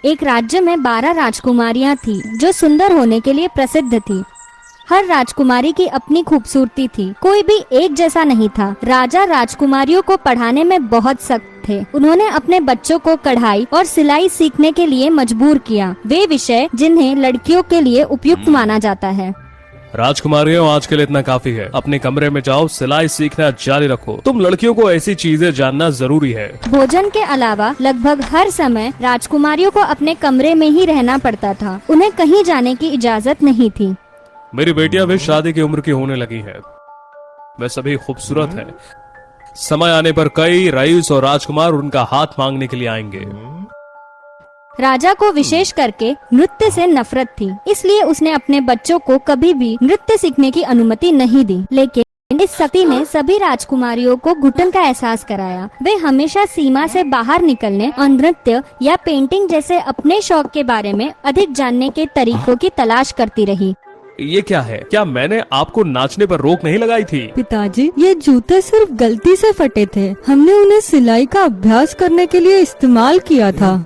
एक राज्य में 12 राजकुमारियां थी जो सुंदर होने के लिए प्रसिद्ध थी। हर राजकुमारी की अपनी खूबसूरती थी, कोई भी एक जैसा नहीं था। राजा राजकुमारियों को पढ़ाने में बहुत सख्त थे। उन्होंने अपने बच्चों को कढ़ाई और सिलाई सीखने के लिए मजबूर किया, वे विषय जिन्हें लड़कियों के लिए उपयुक्त माना जाता है। राजकुमारियों, आज के लिए इतना काफी है। अपने कमरे में जाओ, सिलाई सीखना जारी रखो। तुम लड़कियों को ऐसी चीजें जानना जरूरी है। भोजन के अलावा लगभग हर समय राजकुमारियों को अपने कमरे में ही रहना पड़ता था। उन्हें कहीं जाने की इजाजत नहीं थी। मेरी बेटियां भी शादी की उम्र की होने लगी हैं। वे सभी खूबसूरत हैं। समय आने पर कई रईस और राजकुमार उनका हाथ मांगने के लिए आएंगे। राजा को विशेष करके नृत्य से नफरत थी, इसलिए उसने अपने बच्चों को कभी भी नृत्य सीखने की अनुमति नहीं दी। लेकिन इस सती ने सभी राजकुमारियों को घुटन का एहसास कराया। वे हमेशा सीमा से बाहर निकलने और नृत्य या पेंटिंग जैसे अपने शौक के बारे में अधिक जानने के तरीकों की तलाश करती रही। ये क्या है? क्या मैंने आपको नाचने पर रोक नहीं लगाई थी? पिताजी, ये जूते सिर्फ गलती से फटे थे। हमने उन्हें सिलाई का अभ्यास करने के लिए इस्तेमाल किया था।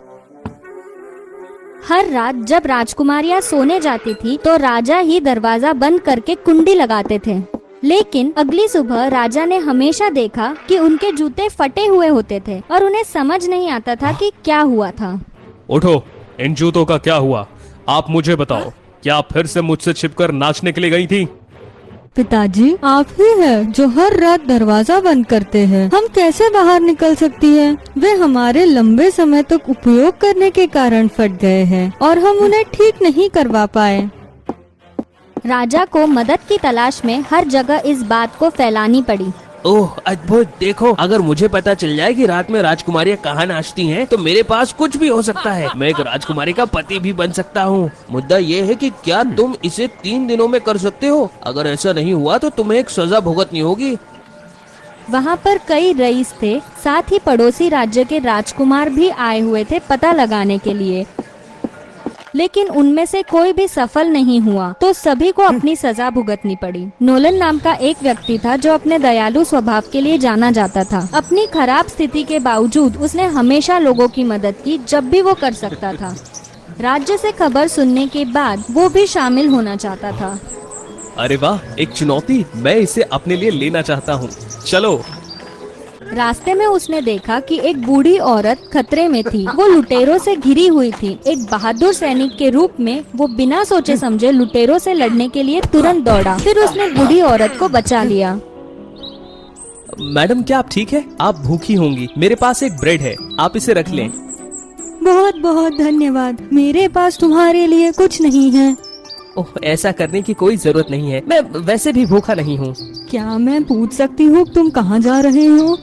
हर रात जब राजकुमारियां सोने जाती थी तो राजा ही दरवाजा बंद करके कुंडी लगाते थे। लेकिन अगली सुबह राजा ने हमेशा देखा कि उनके जूते फटे हुए होते थे और उन्हें समझ नहीं आता था कि क्या हुआ था। उठो, इन जूतों का क्या हुआ? आप मुझे बताओ, क्या आप फिर से मुझसे छिपकर नाचने के लिए गई थी? पिताजी, आप ही हैं जो हर रात दरवाजा बंद करते हैं। हम कैसे बाहर निकल सकती हैं? वे हमारे लंबे समय तक उपयोग करने के कारण फट गए हैं और हम उन्हें ठीक नहीं करवा पाए। राजा को मदद की तलाश में हर जगह इस बात को फैलानी पड़ी। ओह अद्भुत! देखो, अगर मुझे पता चल जाए कि रात में राजकुमारियाँ कहाँ नाचती हैं, तो मेरे पास कुछ भी हो सकता है। मैं एक राजकुमारी का पति भी बन सकता हूँ। मुद्दा ये है कि क्या तुम इसे 3 दिनों में कर सकते हो? अगर ऐसा नहीं हुआ तो तुम्हें एक सजा भुगतनी होगी। वहाँ पर कई रईस थे, साथ ही पड़ोसी राज्य के राजकुमार भी आए हुए थे पता लगाने के लिए, लेकिन उनमें से कोई भी सफल नहीं हुआ, तो सभी को अपनी सजा भुगतनी पड़ी। नोलन नाम का एक व्यक्ति था जो अपने दयालु स्वभाव के लिए जाना जाता था। अपनी खराब स्थिति के बावजूद उसने हमेशा लोगों की मदद की जब भी वो कर सकता था। राज्य से खबर सुनने के बाद वो भी शामिल होना चाहता था। अरे वाह, एक चुनौती! मैं इसे अपने लिए लेना चाहता हूँ। चलो। रास्ते में उसने देखा कि एक बूढ़ी औरत खतरे में थी। वो लुटेरों से घिरी हुई थी। एक बहादुर सैनिक के रूप में वो बिना सोचे समझे लुटेरों से लड़ने के लिए तुरंत दौड़ा। फिर उसने बूढ़ी औरत को बचा लिया। मैडम, क्या आप ठीक है? आप भूखी होंगी। मेरे पास एक ब्रेड है, आप इसे रख लें। बहुत बहुत धन्यवाद। मेरे पास तुम्हारे लिए कुछ नहीं है। ओह, ऐसा करने की कोई जरूरत नहीं है। मैं वैसे भी भूखा नहीं हूँ। क्या मैं पूछ सकती हूँ तुम कहाँ जा रहे हो?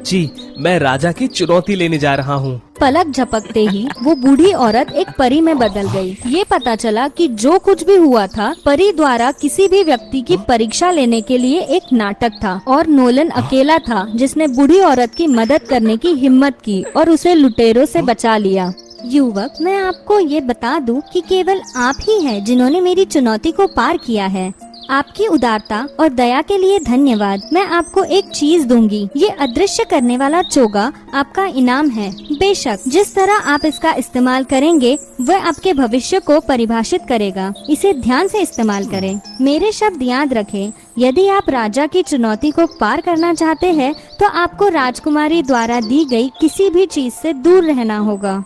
जी, मैं राजा की चुनौती लेने जा रहा हूँ। पलक झपकते ही वो बूढ़ी औरत एक परी में बदल गई। ये पता चला कि जो कुछ भी हुआ था परी द्वारा किसी भी व्यक्ति की परीक्षा लेने के लिए एक नाटक था, और नोलन अकेला था जिसने बूढ़ी औरत की मदद करने की हिम्मत की और उसे लुटेरों से बचा लिया। युवक, मैं आपको ये बता दूं कि केवल आप ही हैं जिन्होंने मेरी चुनौती को पार किया है। आपकी उदारता और दया के लिए धन्यवाद। मैं आपको एक चीज दूंगी। ये अदृश्य करने वाला चोगा आपका इनाम है। बेशक जिस तरह आप इसका इस्तेमाल करेंगे वह आपके भविष्य को परिभाषित करेगा। इसे ध्यान से इस्तेमाल करें। मेरे शब्द याद रखें, यदि आप राजा की चुनौती को पार करना चाहते हैं तो आपको राजकुमारी द्वारा दी गई किसी भी चीज से दूर रहना होगा।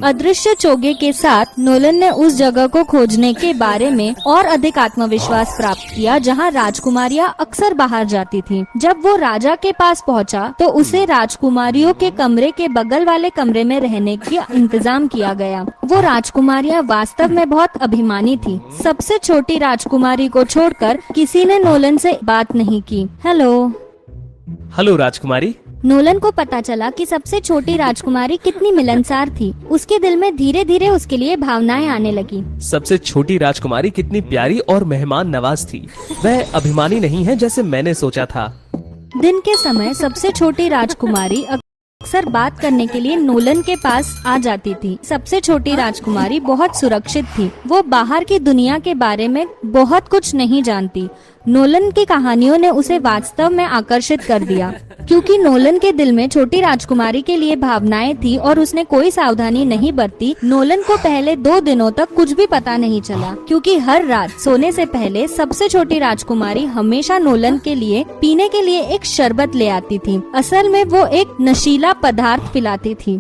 अदृश्य चोगे के साथ नोलन ने उस जगह को खोजने के बारे में और अधिक आत्मविश्वास प्राप्त किया जहां राजकुमारियां अक्सर बाहर जाती थीं। जब वो राजा के पास पहुंचा तो उसे राजकुमारियों के कमरे के बगल वाले कमरे में रहने का इंतजाम किया गया। वो राजकुमारियां वास्तव में बहुत अभिमानी थी। सबसे छोटी राजकुमारी को छोड़कर किसी ने नोलन से बात नहीं की। हेलो राजकुमारी। नोलन को पता चला कि सबसे छोटी राजकुमारी कितनी मिलनसार थी। उसके दिल में धीरे धीरे उसके लिए भावनाएं आने लगी। सबसे छोटी राजकुमारी कितनी प्यारी और मेहमान नवाज थी। वह अभिमानी नहीं है जैसे मैंने सोचा था। दिन के समय सबसे छोटी राजकुमारी अक्सर बात करने के लिए नोलन के पास आ जाती थी। सबसे छोटी राजकुमारी बहुत सुरक्षित थी। वो बाहर की दुनिया के बारे में बहुत कुछ नहीं जानती। नोलन की कहानियों ने उसे वास्तव में आकर्षित कर दिया, क्योंकि नोलन के दिल में छोटी राजकुमारी के लिए भावनाएं थी और उसने कोई सावधानी नहीं बरती। नोलन को पहले 2 दिनों तक कुछ भी पता नहीं चला, क्योंकि हर रात सोने से पहले सबसे छोटी राजकुमारी हमेशा नोलन के लिए पीने के लिए एक शरबत ले आती थी। असल में वो एक नशीला पदार्थ पिलाती थी।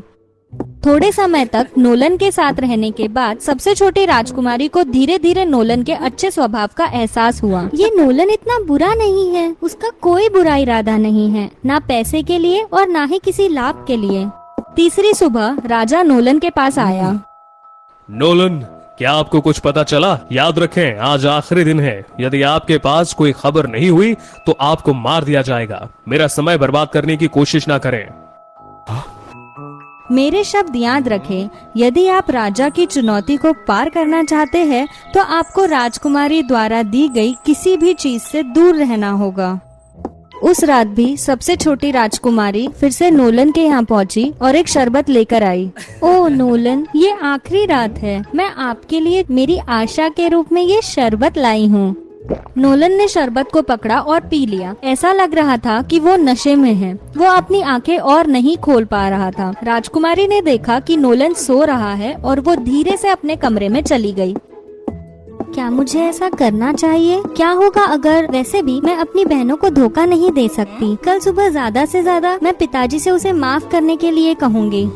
थोड़े समय तक नोलन के साथ रहने के बाद सबसे छोटी राजकुमारी को धीरे धीरे नोलन के अच्छे स्वभाव का एहसास हुआ। ये नोलन इतना बुरा नहीं है, उसका कोई बुरा इरादा नहीं है, ना पैसे के लिए और ना ही किसी लाभ के लिए। तीसरी सुबह राजा नोलन के पास आया। नोलन, क्या आपको कुछ पता चला? याद रखें, आज आखिरी दिन है। यदि आपके पास कोई खबर नहीं हुई तो आपको मार दिया जाएगा। मेरा समय बर्बाद करने की कोशिश ना करें। मेरे शब्द याद रखें, यदि आप राजा की चुनौती को पार करना चाहते हैं तो आपको राजकुमारी द्वारा दी गई किसी भी चीज से दूर रहना होगा। उस रात भी सबसे छोटी राजकुमारी फिर से नोलन के यहाँ पहुँची और एक शरबत लेकर आई। ओह नोलन, ये आखिरी रात है, मैं आपके लिए मेरी आशा के रूप में ये शरबत लाई हूँ। नोलन ने शरबत को पकड़ा और पी लिया। ऐसा लग रहा था कि वो नशे में है। वो अपनी आंखें और नहीं खोल पा रहा था। राजकुमारी ने देखा कि नोलन सो रहा है और वो धीरे से अपने कमरे में चली गई। क्या मुझे ऐसा करना चाहिए? क्या होगा अगर? वैसे भी मैं अपनी बहनों को धोखा नहीं दे सकती। कल सुबह ज्यादा से ज्यादा मैं पिताजी से उसे माफ करने के लिए कहूँगी।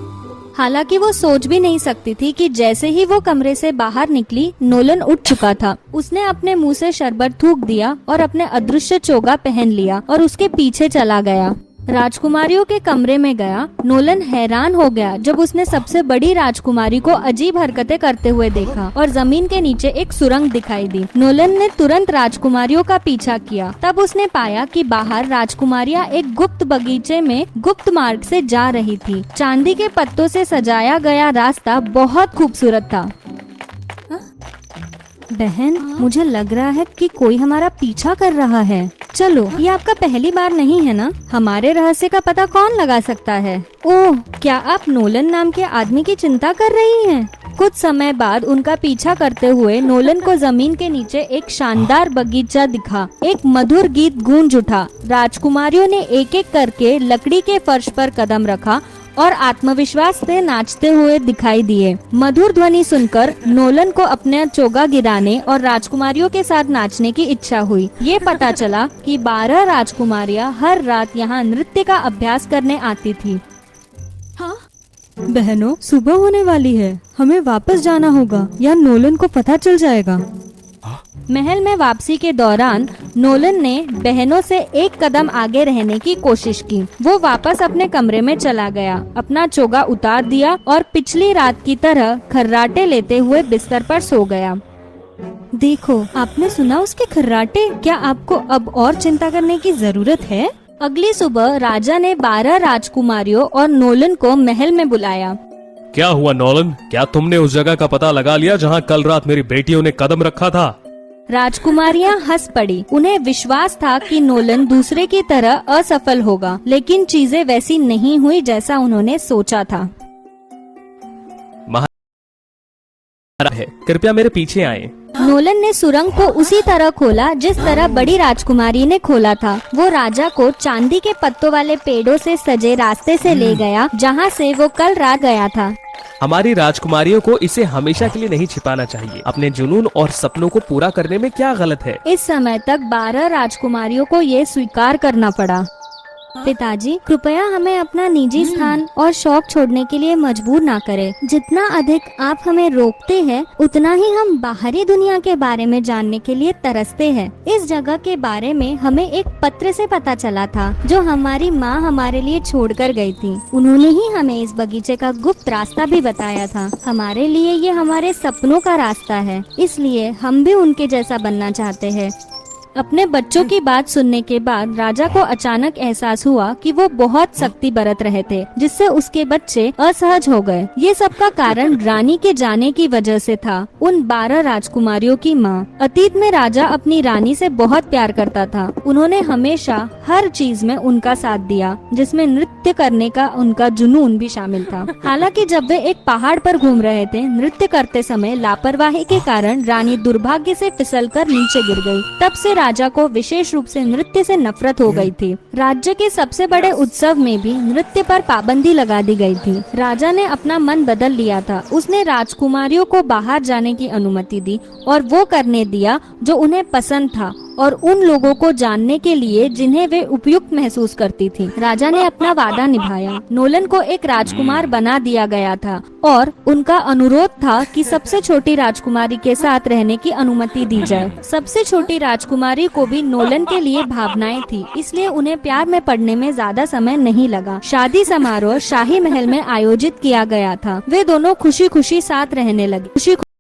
हालांकि वो सोच भी नहीं सकती थी कि जैसे ही वो कमरे से बाहर निकली, नोलन उठ चुका था। उसने अपने मुंह से शरबत थूक दिया और अपने अदृश्य चोगा पहन लिया और उसके पीछे चला गया। राजकुमारियों के कमरे में गया। नोलन हैरान हो गया जब उसने सबसे बड़ी राजकुमारी को अजीब हरकतें करते हुए देखा और जमीन के नीचे एक सुरंग दिखाई दी। नोलन ने तुरंत राजकुमारियों का पीछा किया। तब उसने पाया कि बाहर राजकुमारियां एक गुप्त बगीचे में गुप्त मार्ग से जा रही थी। चांदी के पत्तों से सजाया गया रास्ता बहुत खूबसूरत था। बहन, मुझे लग रहा है कि कोई हमारा पीछा कर रहा है। चलो, ये आपका पहली बार नहीं है ना? हमारे रहस्य का पता कौन लगा सकता है? ओह, क्या आप नोलन नाम के आदमी की चिंता कर रही हैं? कुछ समय बाद उनका पीछा करते हुए नोलन को जमीन के नीचे एक शानदार बगीचा दिखा। एक मधुर गीत गूंज उठा। राजकुमारियों ने एक एक करके लकड़ी के फर्श पर कदम रखा और आत्मविश्वास से नाचते हुए दिखाई दिए। मधुर ध्वनि सुनकर नोलन को अपना चोगा गिराने और राजकुमारियों के साथ नाचने की इच्छा हुई। ये पता चला कि 12 राजकुमारियां हर रात यहाँ नृत्य का अभ्यास करने आती थी। बहनों, सुबह होने वाली है, हमें वापस जाना होगा या नोलन को पता चल जाएगा। महल में वापसी के दौरान नोलन ने बहनों से एक कदम आगे रहने की कोशिश की। वो वापस अपने कमरे में चला गया, अपना चोगा उतार दिया और पिछली रात की तरह खर्राटे लेते हुए बिस्तर पर सो गया। देखो, आपने सुना उसके खर्राटे? क्या आपको अब और चिंता करने की जरूरत है? अगली सुबह राजा ने 12 राजकुमारियों और नोलन को महल में बुलाया। क्या हुआ नोलन? क्या तुमने उस जगह का पता लगा लिया जहाँ कल रात मेरी बेटियों ने कदम रखा था? राजकुमारियां हंस पड़ी। उन्हें विश्वास था कि नोलन दूसरे की तरह असफल होगा, लेकिन चीजें वैसी नहीं हुई जैसा उन्होंने सोचा था। कृपया मेरे पीछे आए। नोलन ने सुरंग को उसी तरह खोला जिस तरह बड़ी राजकुमारी ने खोला था। वो राजा को चांदी के पत्तों वाले पेड़ों से सजे रास्ते से ले गया जहाँ से वो कल रात गया था। हमारी राजकुमारियों को इसे हमेशा के लिए नहीं छिपाना चाहिए। अपने जुनून और सपनों को पूरा करने में क्या गलत है? इस समय तक 12 राजकुमारियों को ये स्वीकार करना पड़ा। पिताजी, कृपया हमें अपना निजी स्थान और शौक छोड़ने के लिए मजबूर ना करें। जितना अधिक आप हमें रोकते हैं, उतना ही हम बाहरी दुनिया के बारे में जानने के लिए तरसते हैं। इस जगह के बारे में हमें एक पत्र से पता चला था जो हमारी माँ हमारे लिए छोड़कर गई थी। उन्होंने ही हमें इस बगीचे का गुप्त रास्ता भी बताया था। हमारे लिए ये हमारे सपनों का रास्ता है, इसलिए हम भी उनके जैसा बनना चाहते हैं। अपने बच्चों की बात सुनने के बाद राजा को अचानक एहसास हुआ कि वो बहुत सख्ती बरत रहे थे, जिससे उसके बच्चे असहज हो गए। ये सब का कारण रानी के जाने की वजह से था। उन 12 राजकुमारियों की माँ। अतीत में राजा अपनी रानी से बहुत प्यार करता था। उन्होंने हमेशा हर चीज में उनका साथ दिया, जिसमें नृत्य करने का उनका जुनून भी शामिल था। हालांकि जब वे एक पहाड़ पर घूम रहे थे, नृत्य करते समय लापरवाही के कारण रानी दुर्भाग्य से फिसलकर नीचे गिर गई। तब से राजा को विशेष रूप से नृत्य से नफरत हो गई थी। राज्य के सबसे बड़े उत्सव में भी नृत्य पर पाबंदी लगा दी गई थी। राजा ने अपना मन बदल लिया था। उसने राजकुमारियों को बाहर जाने की अनुमति दी और वो करने दिया जो उन्हें पसंद था और उन लोगों को जानने के लिए जिन्हें वे उपयुक्त महसूस करती थी। राजा ने अपना वादा निभाया। नोलन को एक राजकुमार बना दिया गया था और उनका अनुरोध था कि सबसे छोटी राजकुमारी के साथ रहने की अनुमति दी जाए। सबसे छोटी राजकुमारी को भी नोलन के लिए भावनाएं थी, इसलिए उन्हें प्यार में पड़ने में ज्यादा समय नहीं लगा। शादी समारोह शाही महल में आयोजित किया गया था। वे दोनों खुशी खुशी साथ रहने लगे।